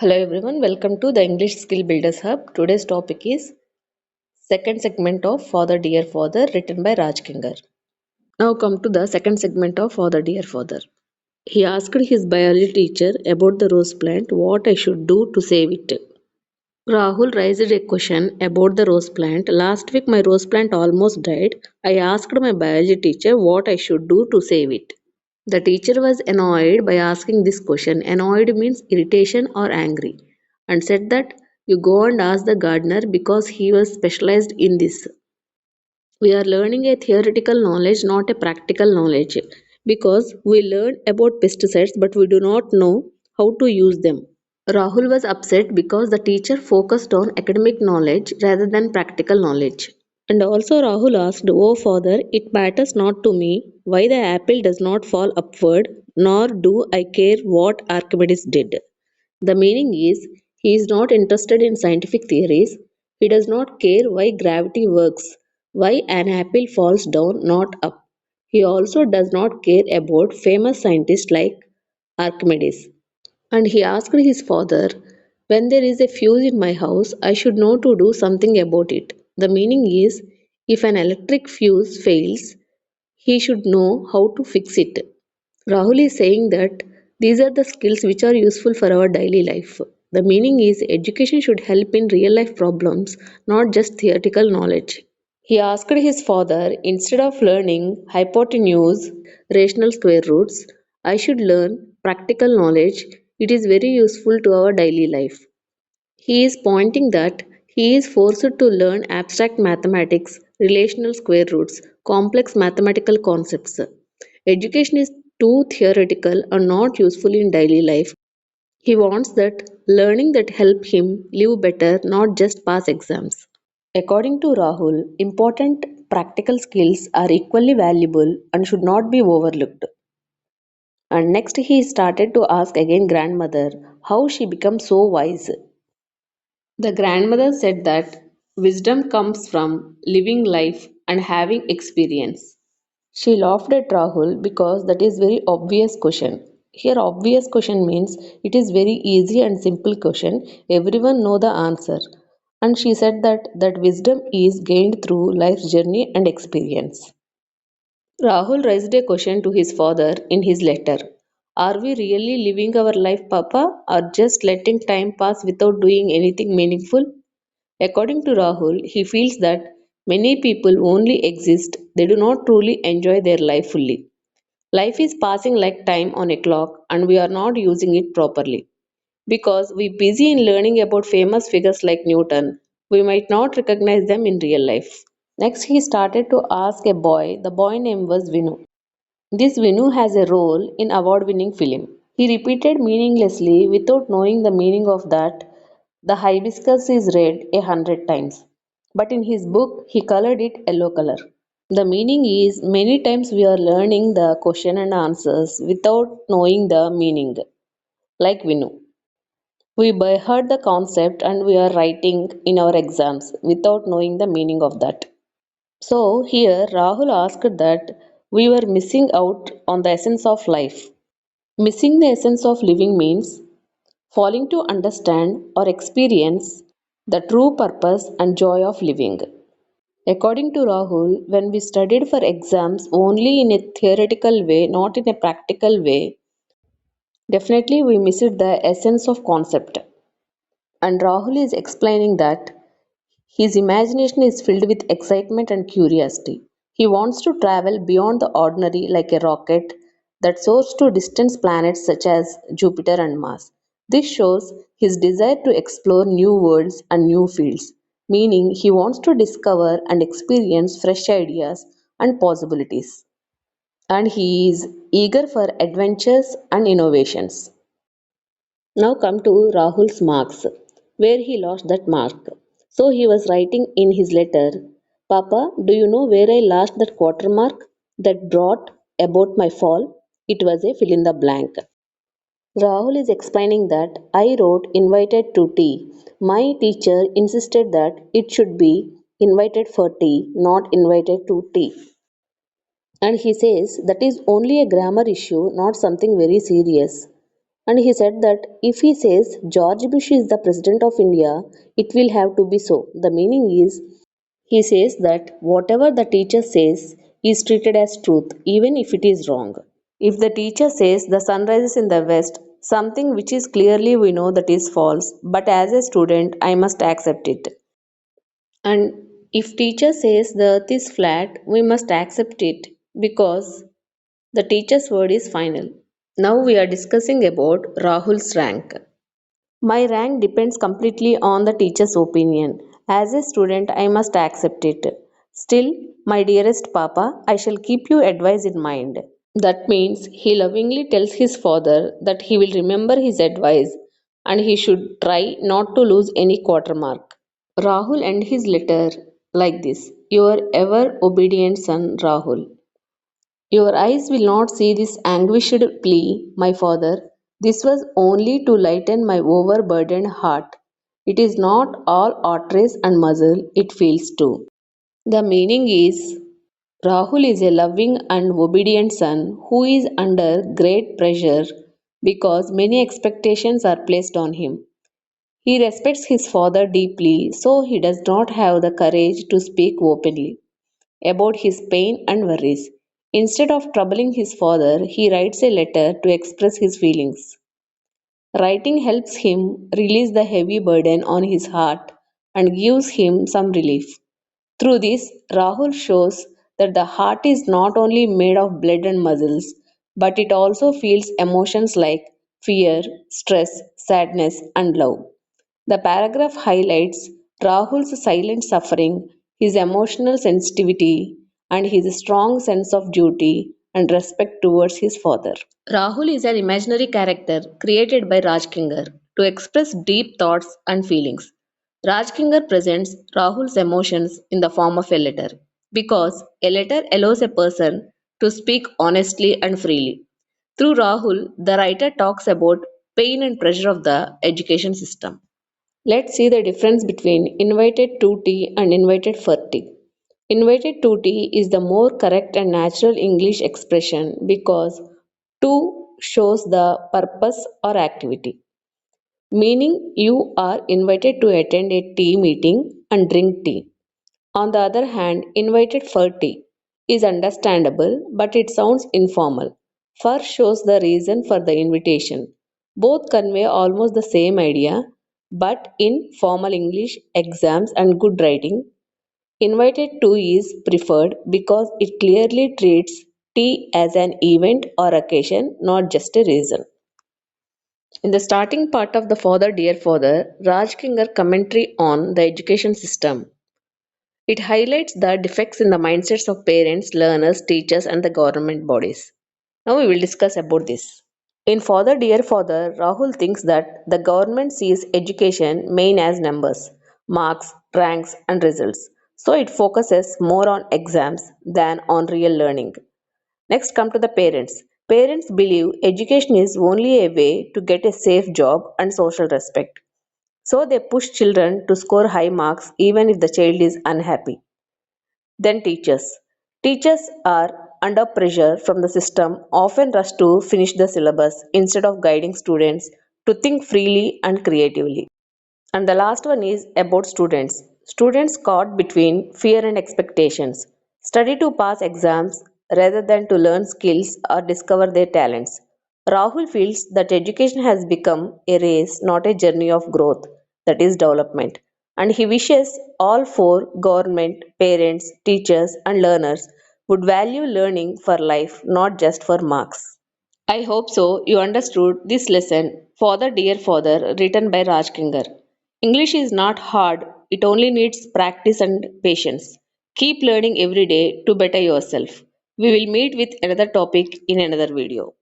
Hello everyone, welcome to the English Skill Builders Hub. Today's topic is second segment of Father Dear Father written by Raj Kingar. Now come to the second segment of Father Dear Father. He asked his biology teacher about the rose plant what I should do to save it. Rahul raised a question about the rose plant. Last week my rose plant almost died. I asked my biology teacher what I should do to save it. The teacher was annoyed by asking this question. Annoyed means irritation or angry, and said that you go and ask the gardener because he was specialized in this. We are learning a theoretical knowledge, not a practical knowledge, because we learn about pesticides but we do not know how to use them. Rahul was upset because the teacher focused on academic knowledge rather than practical knowledge. And also Rahul asked, "Oh father, it matters not to me why the apple does not fall upward, nor do I care what Archimedes did." The meaning is, he is not interested in scientific theories, he does not care why gravity works, why an apple falls down, not up. He also does not care about famous scientists like Archimedes. And he asked his father, "When there is a fuse in my house, I should know to do something about it." The meaning is, if an electric fuse fails, he should know how to fix it. Rahul is saying that these are the skills which are useful for our daily life. The meaning is, education should help in real life problems, not just theoretical knowledge. He asked his father, instead of learning hypotenuse, rational square roots, I should learn practical knowledge. It is very useful to our daily life. He is pointing that he is forced to learn abstract mathematics, relational square roots, complex mathematical concepts. Education is too theoretical and not useful in daily life. He wants that learning that help him live better, not just pass exams. According to Rahul, important practical skills are equally valuable and should not be overlooked. And next he started to ask again grandmother how she became so wise. The grandmother said that wisdom comes from living life and having experience. She laughed at Rahul because that is very obvious question. Here obvious question means it is very easy and simple question. Everyone know the answer. And she said that wisdom is gained through life's journey and experience. Rahul raised a question to his father in his letter. Are we really living our life, Papa, or just letting time pass without doing anything meaningful? According to Rahul, he feels that many people only exist, they do not truly enjoy their life fully. Life is passing like time on a clock and we are not using it properly. Because we busy in learning about famous figures like Newton, we might not recognize them in real life. Next he started to ask a boy, the boy name was Vinu. This Vinu has a role in award-winning film. He repeated meaninglessly without knowing the meaning of that the hibiscus is red 100 times. But in his book he colored it yellow color. The meaning is many times we are learning the question and answers without knowing the meaning, like Vinu. We by heard the concept and we are writing in our exams without knowing the meaning of that. So here Rahul asked that we were missing out on the essence of life. Missing the essence of living means failing to understand or experience the true purpose and joy of living. According to Rahul, when we studied for exams only in a theoretical way, not in a practical way, definitely we missed the essence of concept. And Rahul is explaining that his imagination is filled with excitement and curiosity. He wants to travel beyond the ordinary like a rocket that soars to distant planets such as Jupiter and Mars. This shows his desire to explore new worlds and new fields, meaning he wants to discover and experience fresh ideas and possibilities. And he is eager for adventures and innovations. Now come to Rahul's marks, where he lost that mark. So he was writing in his letter, Papa, do you know where I lost that quarter mark that brought about my fall? It was a fill in the blank. Rahul is explaining that I wrote invited to tea. My teacher insisted that it should be invited for tea, not invited to tea. And he says that is only a grammar issue, not something very serious. And he said that if he says George Bush is the president of India, it will have to be so. The meaning is he says that whatever the teacher says is treated as truth, even if it is wrong. If the teacher says the sun rises in the west, something which is clearly we know that is false, but as a student I must accept it. And if teacher says the earth is flat, we must accept it because the teacher's word is final. Now we are discussing about Rahul's rank. My rank depends completely on the teacher's opinion. As a student, I must accept it. Still, my dearest Papa, I shall keep your advice in mind. That means he lovingly tells his father that he will remember his advice and he should try not to lose any quarter mark. Rahul ended his letter like this: Your ever obedient son Rahul. Your eyes will not see this anguished plea, my father. This was only to lighten my overburdened heart. It is not all arteries and muscle, it feels too. The meaning is Rahul is a loving and obedient son who is under great pressure because many expectations are placed on him. He respects his father deeply, so he does not have the courage to speak openly about his pain and worries. Instead of troubling his father, he writes a letter to express his feelings. Writing helps him release the heavy burden on his heart and gives him some relief. Through this, Rahul shows that the heart is not only made of blood and muscles, but it also feels emotions like fear, stress, sadness, and love. The paragraph highlights Rahul's silent suffering, his emotional sensitivity, and his strong sense of duty and respect towards his father. Rahul is an imaginary character created by Rajkinger to express deep thoughts and feelings. Rajkinger presents Rahul's emotions in the form of a letter because a letter allows a person to speak honestly and freely. Through Rahul, the writer talks about pain and pressure of the education system. Let's see the difference between invited to tea and invited for tea. Invited to tea is the more correct and natural English expression because to shows the purpose or activity, meaning you are invited to attend a tea meeting and drink tea. On the other hand, invited for tea is understandable but it sounds informal. For shows the reason for the invitation. Both convey almost the same idea, but in formal English, exams, and good writing, invited to is preferred because it clearly treats tea as an event or occasion, not just a reason. In the starting part of the Father Dear Father, Rajkinger commentary on the education system. It highlights the defects in the mindsets of parents, learners, teachers, and the government bodies. Now we will discuss about this. In Father Dear Father, Rahul thinks that the government sees education main as numbers, marks, ranks, and results. So it focuses more on exams than on real learning. Next come to the parents. Parents believe education is only a way to get a safe job and social respect. So they push children to score high marks even if the child is unhappy. Then teachers. Teachers are under pressure from the system, often rush to finish the syllabus instead of guiding students to think freely and creatively. And the last one is about students. Students caught between fear and expectations. Study to pass exams rather than to learn skills or discover their talents. Rahul feels that education has become a race, not a journey of growth, that is development. And he wishes all four government, parents, teachers, and learners would value learning for life, not just for marks. I hope so you understood this lesson, Father Dear Father, written by Rajkinger. English is not hard, it only needs practice and patience. Keep learning every day to better yourself. We will meet with another topic in another video.